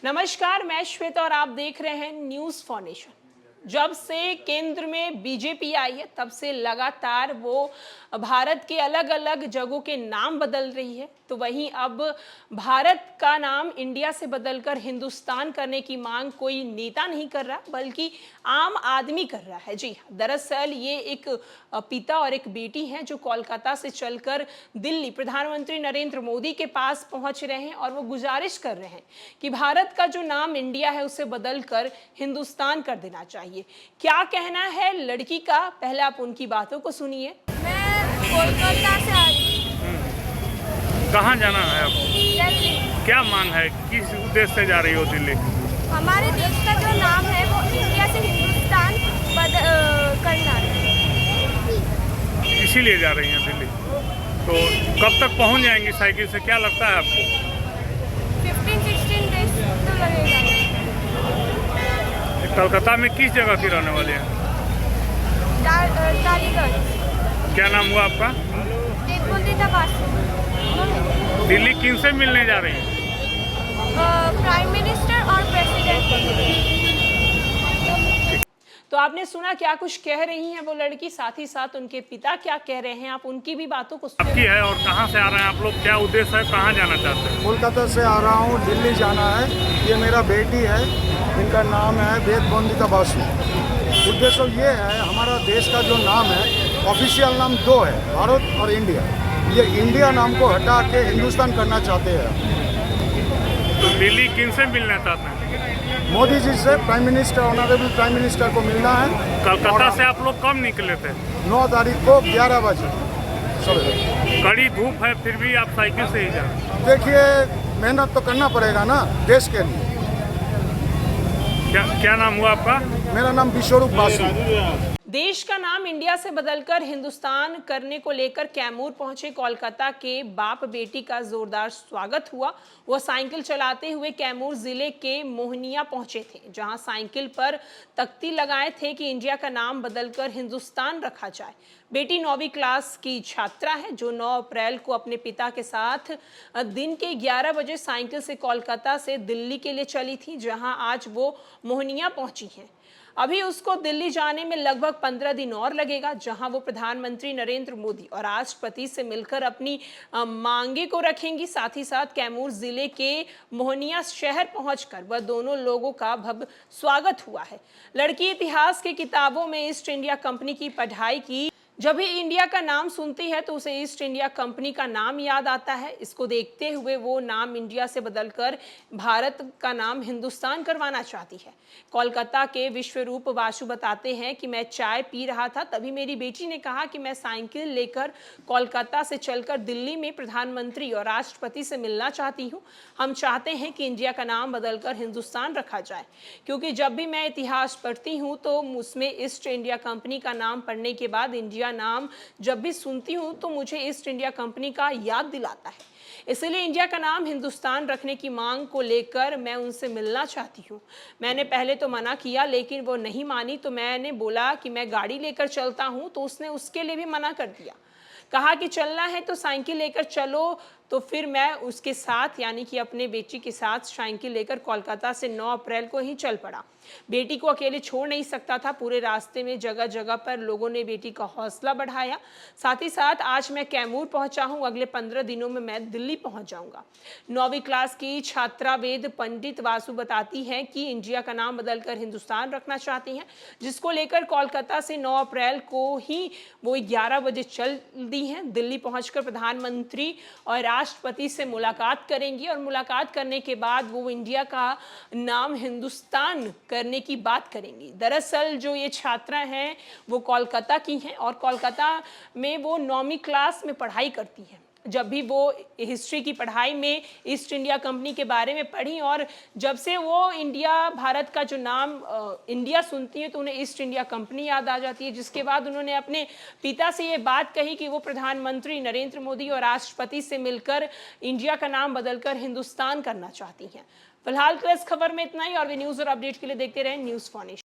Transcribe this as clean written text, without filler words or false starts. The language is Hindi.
नमस्कार, मैं श्वेता और आप देख रहे हैं न्यूज़ फाउंडेशन। जब से केंद्र में बीजेपी आई है तब से लगातार वो भारत के अलग अलग जगहों के नाम बदल रही है। तो वहीं अब भारत का नाम इंडिया से बदलकर हिंदुस्तान करने की मांग कोई नेता नहीं कर रहा बल्कि आम आदमी कर रहा है। जी, दरअसल ये एक पिता और एक बेटी हैं जो कोलकाता से चलकर दिल्ली प्रधानमंत्री नरेंद्र मोदी के पास पहुंच रहे हैं और वो गुजारिश कर रहे हैं कि भारत का जो नाम इंडिया है उसे बदलकर हिंदुस्तान कर देना चाहिए। क्या कहना है लड़की का, पहले आप उनकी बातों को सुनिए। मैं कोलकाता से आ रही हूँ। कहाँ जाना है आपको? दिल्ली। क्या मांग है, किस उद्देश्य से जा रही हो दिल्ली? हमारे देश का जो नाम है वो इंडिया से हिंदुस्तान करना है, इसीलिए जा रही हैं दिल्ली। तो कब तक पहुँच जाएंगी साइकिल से, क्या लगता है आपको? 15-16 डेज तो लगेगा। कलकत्ता में किस जगह की रहने वाले हैं? टालीगंज। क्या नाम हुआ आपका? दिल्ली किन से मिलने जा रही हैं? प्राइम मिनिस्टर और प्रेसिडेंट। तो आपने सुना क्या कुछ कह रही हैं वो लड़की, साथ ही साथ उनके पिता क्या कह रहे हैं, आप उनकी भी बातों को आपकी है और कहाँ से आ रहे हैं आप लोग, क्या उद्देश्य है, कहाँ जाना चाहते हैं? कोलकाता से आ रहा हूँ, दिल्ली जाना है। ये मेरा बेटी है, इनका नाम है वेदवंदिता बासु। उद्देश्य ये है, हमारा देश का जो नाम है ऑफिशियल नाम दो है, भारत और इंडिया। ये इंडिया नाम को हटा के हिंदुस्तान करना चाहते हैं। तो दिल्ली किन से मिलना चाहते हैं? मोदी जी से, prime minister, honourable prime minister को मिलना है। कलकत्ता से आप लोग कब निकले थे? 9 तारीख को 11 बजे सवेरे। कड़ी धूप है फिर भी आप साइकिल से ही जा रहे हैं? देखिए, मेहनत तो करना पड़ेगा ना देश के लिए। क्या नाम हुआ आपका? मेरा नाम विश्वरूप बासु। देश का नाम इंडिया से बदलकर हिंदुस्तान करने को लेकर कैमूर पहुंचे कोलकाता के बाप बेटी का जोरदार स्वागत हुआ। वह साइकिल चलाते हुए कैमूर जिले के मोहनिया पहुंचे थे, जहां साइकिल पर तख्ती लगाए थे कि इंडिया का नाम बदलकर हिंदुस्तान रखा जाए। बेटी 9वीं क्लास की छात्रा है जो 9 अप्रैल को अपने पिता के साथ दिन के 11 बजे साइकिल से कोलकाता से दिल्ली के लिए चली थी, जहां आज वो मोहनिया पहुंची हैं। अभी उसको दिल्ली जाने में लगभग 15 दिन और लगेगा, जहां वो प्रधानमंत्री नरेंद्र मोदी और राष्ट्रपति से मिलकर अपनी मांगे को रखेंगी। साथ ही साथ कैमूर जिले के मोहनिया शहर पहुंचकर वह दोनों लोगों का भव्य स्वागत हुआ है। लड़की इतिहास की किताबों में ईस्ट इंडिया कंपनी की पढ़ाई की। जब भी इंडिया का नाम सुनती है तो उसे ईस्ट इंडिया कंपनी का नाम याद आता है। इसको देखते हुए वो नाम इंडिया से बदलकर भारत का नाम हिंदुस्तान करवाना चाहती है। कोलकाता के विश्वरूप बासु बताते हैं कि मैं चाय पी रहा था, तभी मेरी बेटी ने कहा कि मैं साइकिल लेकर कोलकाता से चलकर दिल्ली में प्रधानमंत्री और राष्ट्रपति से मिलना चाहती हूँ। हम चाहते हैं कि इंडिया का नाम बदलकर हिंदुस्तान रखा जाए, क्योंकि जब भी मैं इतिहास पढ़ती हूँ तो उसमें ईस्ट इंडिया कंपनी का नाम पढ़ने के बाद इंडिया नाम जब भी सुनती हूं तो मुझे ईस्ट इंडिया कंपनी का याद दिलाता है। इसलिए इंडिया का नाम हिंदुस्तान रखने की मांग को लेकर मैं उनसे मिलना चाहती हूं। मैंने पहले तो मना किया, लेकिन वो नहीं मानी, तो मैंने बोला कि मैं गाड़ी लेकर चलता हूं, तो उसने उसके लिए भी मना कर दिया। कहा कि चलना है तो साइकिल लेकर चलो, तो फिर मैं उसके साथ यानी कि अपने बेटी के साथ साइकिल लेकर कोलकाता से 9 अप्रैल को ही चल पड़ा। बेटी को अकेले छोड़ नहीं सकता था। पूरे रास्ते में जगह जगह पर लोगों ने बेटी का हौसला बढ़ाया। साथ ही साथ आज मैं कैमूर पहुंचा हूं, अगले 15 दिनों में मैं दिल्ली पहुंच जाऊंगा। 9वीं क्लास की छात्रा वेद पंडित वासु बताती हैं कि इंडिया का नाम बदलकर हिंदुस्तान रखना चाहती हैं, जिसको लेकर कोलकाता से 9 अप्रैल को ही वो 11 बजे चल दी हैं। दिल्ली पहुंचकर प्रधानमंत्री और राष्ट्रपति से मुलाकात करेंगी और मुलाकात करने के बाद वो इंडिया का नाम हिंदुस्तान करने की बात करेंगी। दरअसल जो ये छात्रा हैं वो कोलकाता की हैं और कोलकाता में वो 9वीं क्लास में पढ़ाई करती हैं। जब भी वो हिस्ट्री की पढ़ाई में ईस्ट इंडिया कंपनी के बारे में पढ़ी और जब से वो इंडिया, भारत का जो नाम इंडिया सुनती है तो उन्हें ईस्ट इंडिया कंपनी याद आ जाती है, जिसके बाद उन्होंने अपने पिता से ये बात कही कि वो प्रधानमंत्री नरेंद्र मोदी और राष्ट्रपति से मिलकर इंडिया का नाम बदलकर हिंदुस्तान करना चाहती हैं। फिलहाल के इस खबर में इतना ही, और भी न्यूज़ और अपडेट के लिए देखते रहें न्यूज़ फाउंडेशन।